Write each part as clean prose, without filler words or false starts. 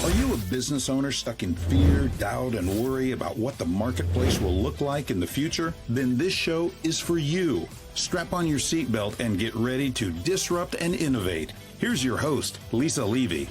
Are you a business owner stuck in fear, doubt, and worry about what the marketplace will look like in the future? Then this show is for you. Strap on your seatbelt and get ready to disrupt and innovate. Here's your host, Lisa Levy.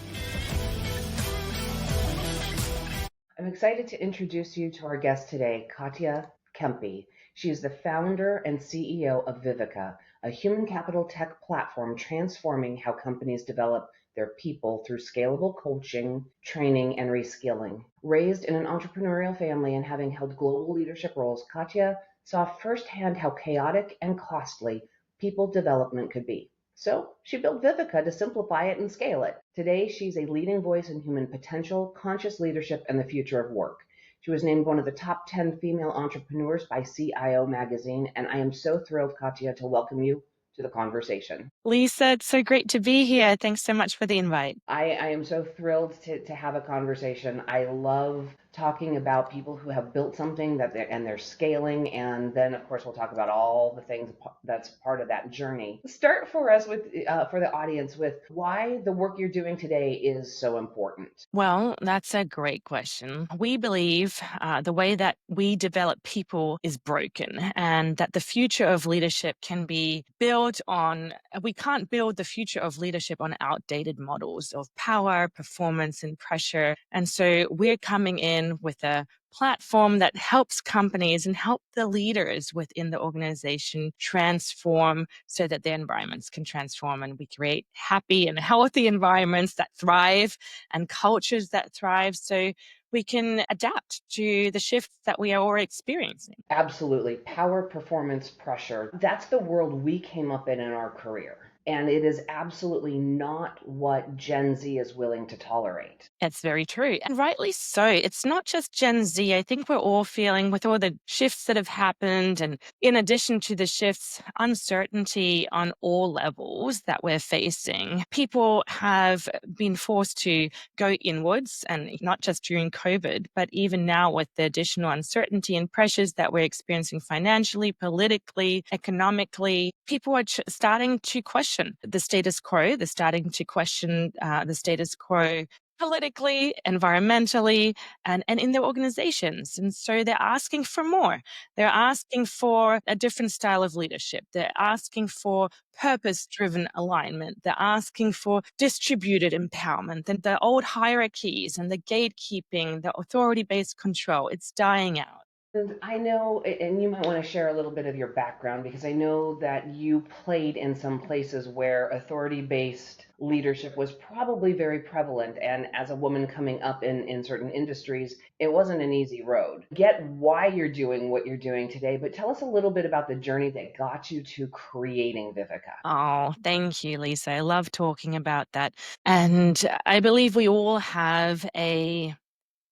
I'm excited to introduce you to our guest today, Katja Kempe. She is the founder and CEO of Viveka, a human capital tech platform transforming how companies develop their people through scalable coaching, training, and reskilling. Raised in an entrepreneurial family and having held global leadership roles, Katja saw firsthand how chaotic and costly people development could be. So she built Viveka to simplify it and scale it. Today, she's a leading voice in human potential, conscious leadership, and the future of work. She was named one of the top 10 female entrepreneurs by CIO Magazine, and I am so thrilled, Katja, to welcome you to the conversation. Lisa, it's so great to be here. Thanks so much for the invite. I am so thrilled to have a conversation. I love talking about people who have built something that they're scaling, and then of course we'll talk about all the things that's part of that journey. Start for us with for the audience with why the work you're doing today is so important. Well, that's a great question. We believe the way that we develop people is broken, and that the future of leadership can be built on, we can't build the future of leadership on outdated models of power, performance, and pressure. And so we're coming in with a platform that helps companies and help the leaders within the organization transform so that their environments can transform, and we create happy and healthy environments that thrive and cultures that thrive so we can adapt to the shifts that we are already experiencing. Absolutely. Power, performance, pressure. That's the world we came up in our career. And it is absolutely not what Gen Z is willing to tolerate. It's very true. And rightly so. It's not just Gen Z. I think we're all feeling, with all the shifts that have happened, and in addition to the shifts, uncertainty on all levels that we're facing. People have been forced to go inwards, and not just during COVID, but even now with the additional uncertainty and pressures that we're experiencing financially, politically, economically. People are starting to question the status quo. They're starting to question the status quo politically, environmentally, and in their organizations. And so they're asking for more. They're asking for a different style of leadership. They're asking for purpose-driven alignment. They're asking for distributed empowerment. And the old hierarchies and the gatekeeping, the authority-based control, it's dying out. And I know, and you might want to share a little bit of your background, because I know that you played in some places where authority-based leadership was probably very prevalent. And as a woman coming up in certain industries, it wasn't an easy road. Get why you're doing what you're doing today, but tell us a little bit about the journey that got you to creating Viveka. Oh, thank you, Lisa. I love talking about that. And I believe we all have a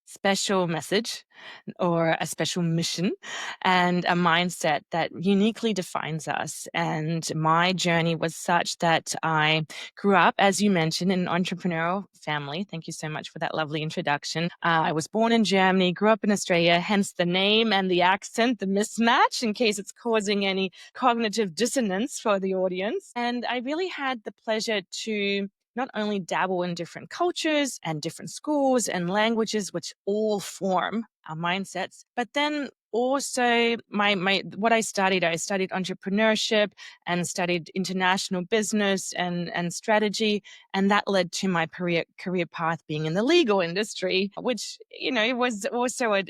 special message or a special mission and a mindset that uniquely defines us. And my journey was such that I grew up, as you mentioned, in an entrepreneurial family. Thank you so much for that lovely introduction. I was born in Germany, grew up in Australia, hence the name and the accent, the mismatch, in case it's causing any cognitive dissonance for the audience. And I really had the pleasure to not only dabble in different cultures and different schools and languages, which all form our mindsets, but then also what I studied entrepreneurship and studied international business and strategy. And that led to my career path being in the legal industry, which, was also a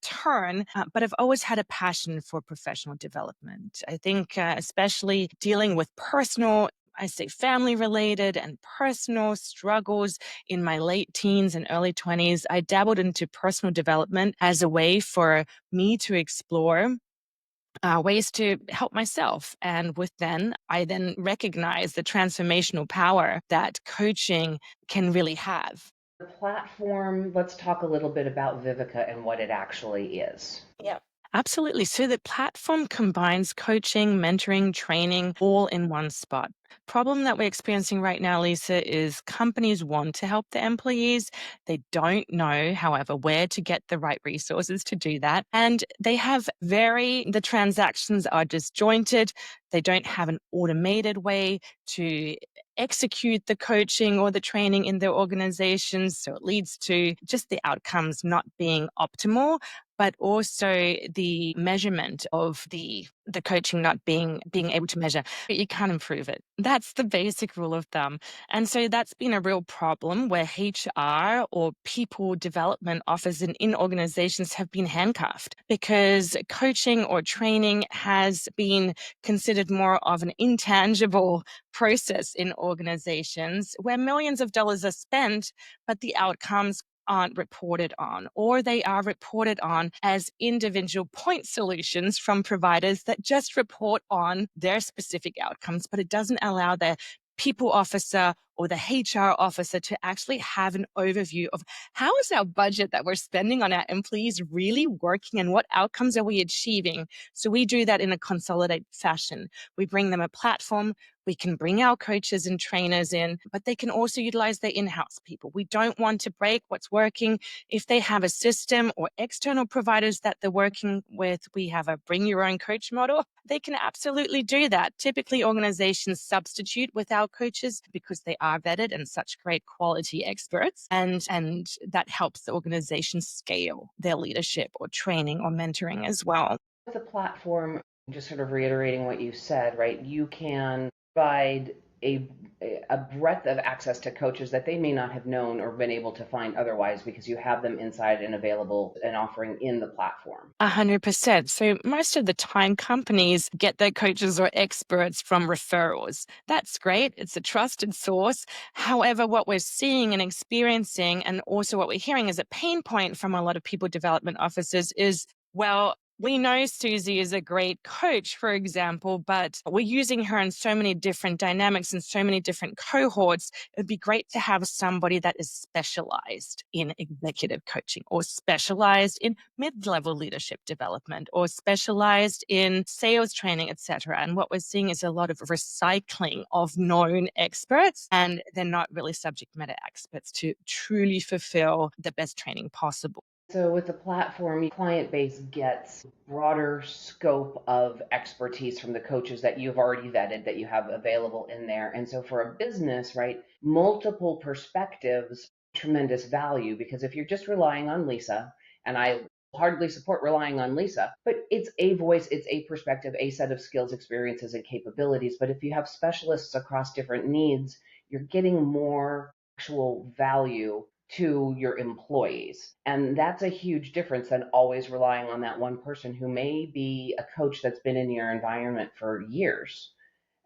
turn, but I've always had a passion for professional development. I think especially dealing with family-related and personal struggles in my late teens and early 20s, I dabbled into personal development as a way for me to explore ways to help myself. And I then recognized the transformational power that coaching can really have. The platform, let's talk a little bit about Viveka and what it actually is. Yeah. Absolutely. So the platform combines coaching, mentoring, training, all in one spot. Problem that we're experiencing right now, Lisa, is companies want to help their employees. They don't know, however, where to get the right resources to do that. And the transactions are disjointed. They don't have an automated way to execute the coaching or the training in their organizations. So it leads to just the outcomes not being optimal, but also the measurement of the coaching not being able to measure. But you can't improve it. That's the basic rule of thumb. And so that's been a real problem where HR or people development officers in organizations have been handcuffed because coaching or training has been considered more of an intangible process in organizations where millions of dollars are spent, but the outcomes aren't reported on, or they are reported on as individual point solutions from providers that just report on their specific outcomes, but it doesn't allow the people officer or the HR officer to actually have an overview of how is our budget that we're spending on our employees really working and what outcomes are we achieving. So we do that in a consolidated fashion. We bring them a platform. We can bring our coaches and trainers in, but they can also utilize their in-house people. We don't want to break what's working. If they have a system or external providers that they're working with, we have a bring your own coach model. They can absolutely do that. Typically, organizations substitute with our coaches because they are vetted and such great quality experts. And that helps the organization scale their leadership or training or mentoring as well. With the platform, just sort of reiterating what you said, right? You can provide a breadth of access to coaches that they may not have known or been able to find otherwise because you have them inside and available and offering in the platform. 100%. So most of the time, companies get their coaches or experts from referrals. That's great. It's a trusted source. However, what we're seeing and experiencing, and also what we're hearing as a pain point from a lot of people development officers is, well, we know Susie is a great coach, for example, but we're using her in so many different dynamics and so many different cohorts. It'd be great to have somebody that is specialized in executive coaching or specialized in mid-level leadership development or specialized in sales training, etc. And what we're seeing is a lot of recycling of known experts, and they're not really subject matter experts to truly fulfill the best training possible. So with the platform, your client base gets broader scope of expertise from the coaches that you've already vetted, that you have available in there. And so for a business, right, multiple perspectives, tremendous value, because if you're just relying on Lisa, and I hardly support relying on Lisa, but it's a voice, it's a perspective, a set of skills, experiences, and capabilities. But if you have specialists across different needs, you're getting more actual value to your employees. And that's a huge difference than always relying on that one person who may be a coach that's been in your environment for years.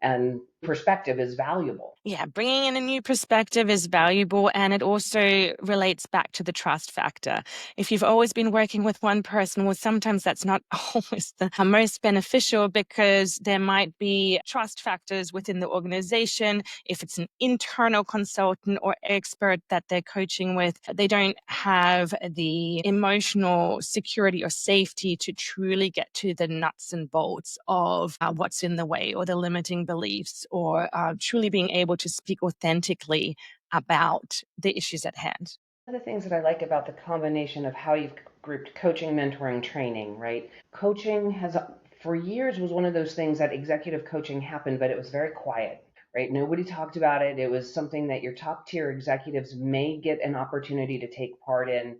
And perspective is valuable. Yeah, bringing in a new perspective is valuable, and it also relates back to the trust factor. If you've always been working with one person, well, sometimes that's not always the most beneficial because there might be trust factors within the organization. If it's an internal consultant or expert that they're coaching with, they don't have the emotional security or safety to truly get to the nuts and bolts of what's in the way or the limiting beliefs, or truly being able to speak authentically about the issues at hand. One of the things that I like about the combination of how you've grouped coaching, mentoring, training, right? Coaching has, for years, was one of those things that executive coaching happened, but it was very quiet, right? Nobody talked about it. It was something that your top tier executives may get an opportunity to take part in.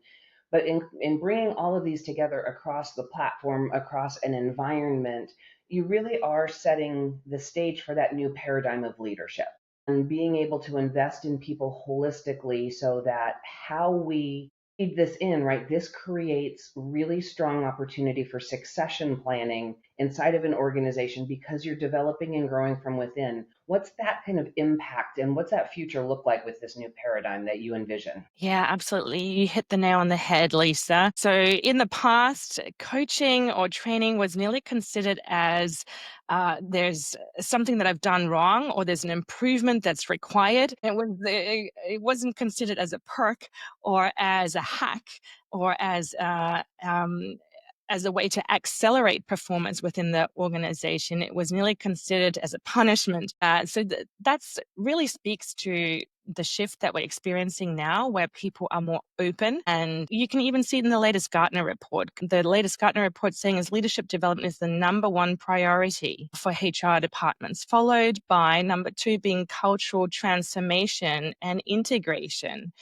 But in bringing all of these together across the platform, across an environment, you really are setting the stage for that new paradigm of leadership and being able to invest in people holistically so that how we feed this in, right? This creates really strong opportunity for succession planning inside of an organization because you're developing and growing from within. What's that kind of impact and what's that future look like with this new paradigm that you envision? Yeah, absolutely. You hit the nail on the head, Lisa. So in the past, coaching or training was nearly considered as there's something that I've done wrong or there's an improvement that's required. It wasn't considered as a perk or as a hack or as as a way to accelerate performance within the organization. It was nearly considered as a punishment. That's really speaks to the shift that we're experiencing now, where people are more open. And you can even see it in the latest Gartner report. The latest Gartner report saying is leadership development is the number one priority for HR departments, followed by number two being cultural transformation and integration.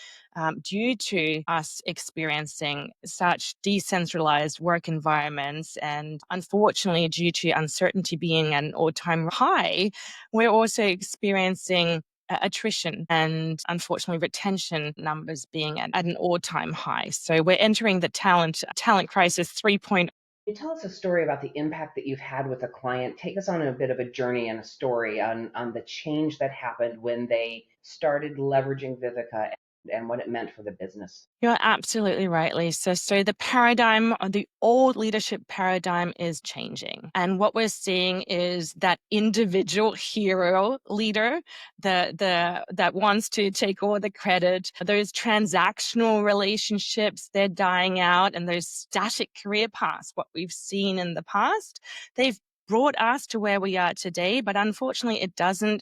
Due to us experiencing such decentralized work environments, and unfortunately due to uncertainty being at an all-time high, we're also experiencing attrition and unfortunately retention numbers being at an all-time high. So we're entering the talent crisis 3.0. Can you tell us a story about the impact that you've had with a client? Take us on a bit of a journey and a story on the change that happened when they started leveraging Viveka and what it meant for the business. You're absolutely right, Lisa. So the paradigm, the old leadership paradigm is changing. And what we're seeing is that individual hero leader that wants to take all the credit. Those transactional relationships, they're dying out, and those static career paths, what we've seen in the past, they've brought us to where we are today, but unfortunately it doesn't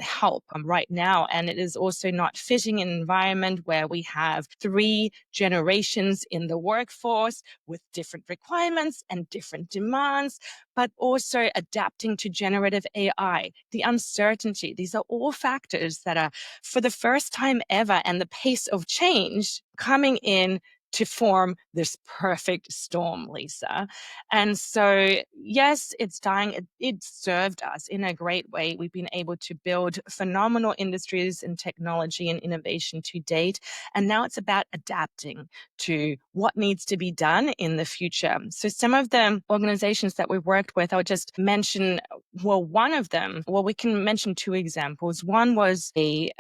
help right now. And it is also not fitting an environment where we have 3 generations in the workforce with different requirements and different demands, but also adapting to generative AI, the uncertainty. These are all factors that are, for the first time ever, and the pace of change coming in to form this perfect storm, Lisa. And so, yes, it's dying. It served us in a great way. We've been able to build phenomenal industries in technology and innovation to date. And now it's about adapting to what needs to be done in the future. So some of the organizations that we've worked with, I'll just mention, one of them, we can mention 2 examples. One was a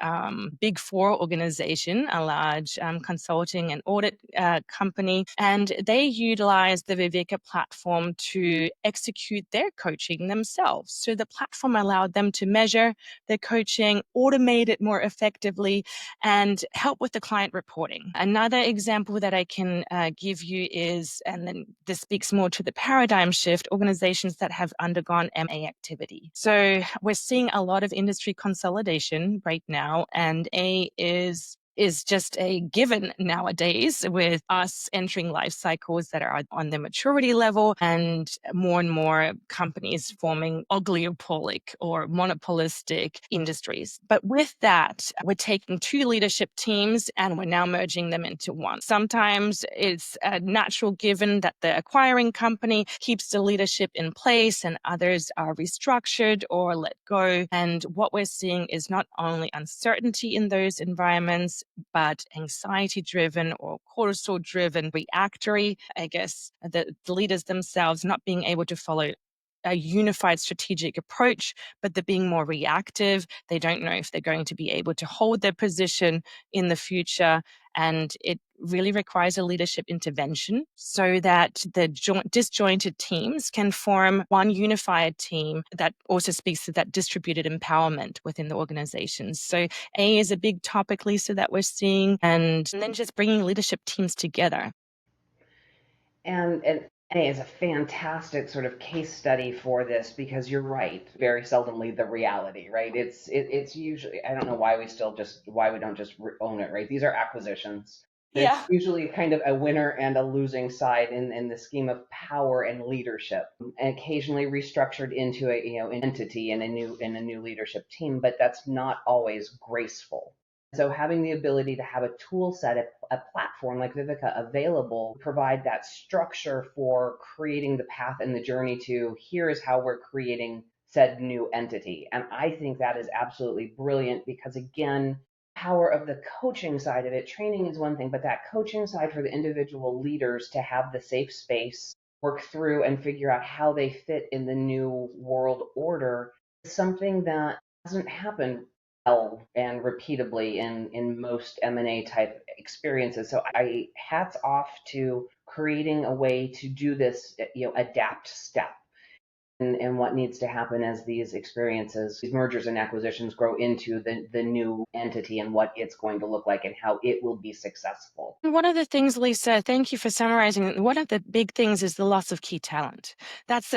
Big Four organization, a large consulting and audit company, and they utilized the Viveka platform to execute their coaching themselves. So the platform allowed them to measure their coaching, automate it more effectively, and help with the client reporting. Another example that I can give you is, and then this speaks more to the paradigm shift, organizations that have undergone M&A activity. So we're seeing a lot of industry consolidation right now, and A is just a given nowadays, with us entering life cycles that are on the maturity level, and more companies forming oligopolic or monopolistic industries. But with that, we're taking 2 leadership teams and we're now merging them into one. Sometimes it's a natural given that the acquiring company keeps the leadership in place and others are restructured or let go. And what we're seeing is not only uncertainty in those environments, but anxiety-driven or cortisol-driven, reactory. I guess the leaders themselves not being able to follow a unified strategic approach, but they're being more reactive. They don't know if they're going to be able to hold their position in the future. And it really requires a leadership intervention so that the disjointed teams can form one unified team that also speaks to that distributed empowerment within the organizations. So A is a big topic, Lisa, that we're seeing, and then just bringing leadership teams together. And A is a fantastic sort of case study for this, because you're right, very seldomly the reality, right? It's usually, I don't know why we don't just own it, right? These are acquisitions. There's usually kind of a winner and a losing side in the scheme of power and leadership, and occasionally restructured into an entity and a new leadership team, but that's not always graceful. So having the ability to have a tool set, a platform like Viveka available, provide that structure for creating the path and the journey to, here is how we're creating said new entity. And I think that is absolutely brilliant, because again, power of the coaching side of it, training is one thing, but that coaching side for the individual leaders to have the safe space, work through and figure out how they fit in the new world order is something that doesn't happen well and repeatably in most M&A type experiences. So I hats off to creating a way to do this, adapt step. and what needs to happen as these experiences, these mergers and acquisitions grow into the new entity and what it's going to look like and how it will be successful. One of the things, Lisa, thank you for summarizing. One of the big things is the loss of key talent. That's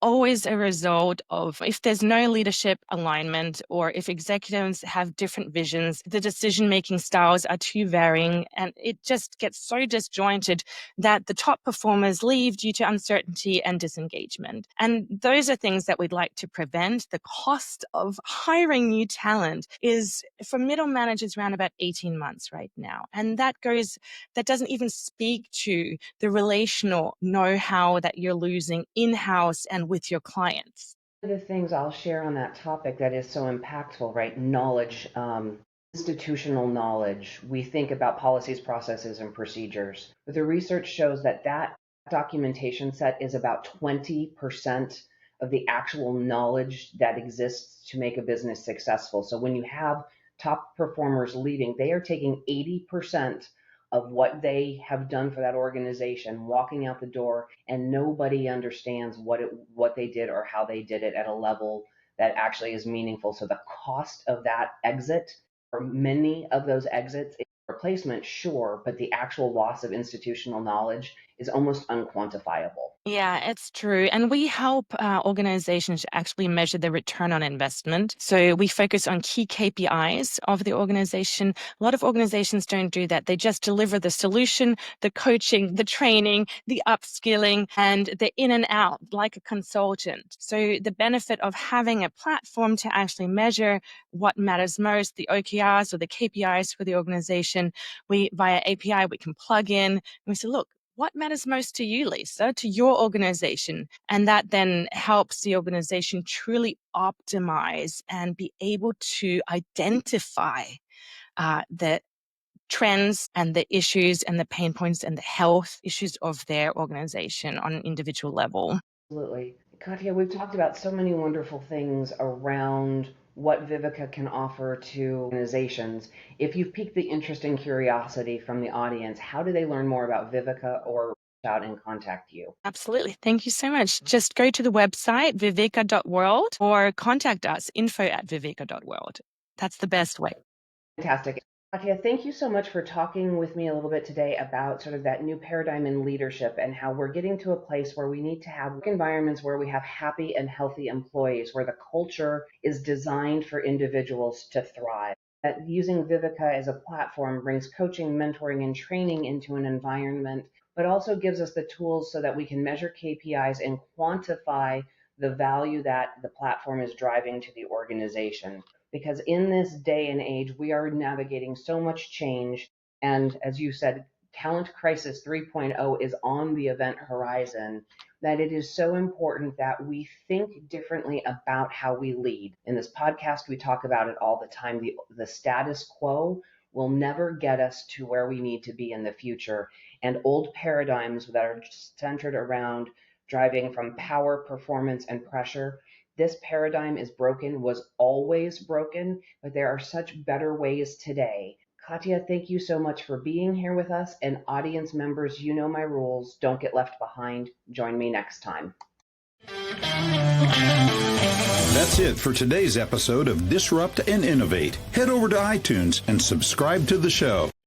always a result of if there's no leadership alignment or if executives have different visions, the decision-making styles are too varying, and it just gets so disjointed that the top performers leave due to uncertainty and disengagement. And those are things that we'd like to prevent. The cost of hiring new talent is, for middle managers, around about 18 months right now. And that doesn't even speak to the relational know-how that you're losing in-house and with your clients. One of the things I'll share on that topic that is so impactful, right? Knowledge, institutional knowledge. We think about policies, processes, and procedures, but the research shows that documentation set is about 20% of the actual knowledge that exists to make a business successful. So when you have top performers leaving, they are taking 80% of what they have done for that organization, walking out the door, and nobody understands what they did or how they did it at a level that actually is meaningful. So the cost of that exit, or many of those exits, replacement, sure, but the actual loss of institutional knowledge is almost unquantifiable. Yeah, it's true. And we help organizations to actually measure the return on investment. So we focus on key KPIs of the organization. A lot of organizations don't do that. They just deliver the solution, the coaching, the training, the upskilling, and they're in and out like a consultant. So the benefit of having a platform to actually measure what matters most, the OKRs or the KPIs for the organization, via API, we can plug in and we say, look, what matters most to you, Lisa, to your organization? And that then helps the organization truly optimize and be able to identify the trends and the issues and the pain points and the health issues of their organization on an individual level. Absolutely. Katya, we've talked about so many wonderful things around what Viveka can offer to organizations. If you've piqued the interest and curiosity from the audience, how do they learn more about Viveka or reach out and contact you? Absolutely. Thank you so much. Just go to the website, viveka.world, or contact us, info@viveka.world. That's the best way. Fantastic. Katya, thank you so much for talking with me a little bit today about sort of that new paradigm in leadership and how we're getting to a place where we need to have work environments where we have happy and healthy employees, where the culture is designed for individuals to thrive. That using Viveka as a platform brings coaching, mentoring, and training into an environment, but also gives us the tools so that we can measure KPIs and quantify the value that the platform is driving to the organization. Because in this day and age, we are navigating so much change. And as you said, Talent Crisis 3.0 is on the event horizon, that it is so important that we think differently about how we lead. In this podcast, we talk about it all the time. The status quo will never get us to where we need to be in the future. And old paradigms that are centered around driving from power, performance, and pressure, this paradigm is broken, was always broken, but there are such better ways today. Katya, thank you so much for being here with us. And audience members, you know my rules. Don't get left behind. Join me next time. That's it for today's episode of Disrupt and Innovate. Head over to iTunes and subscribe to the show.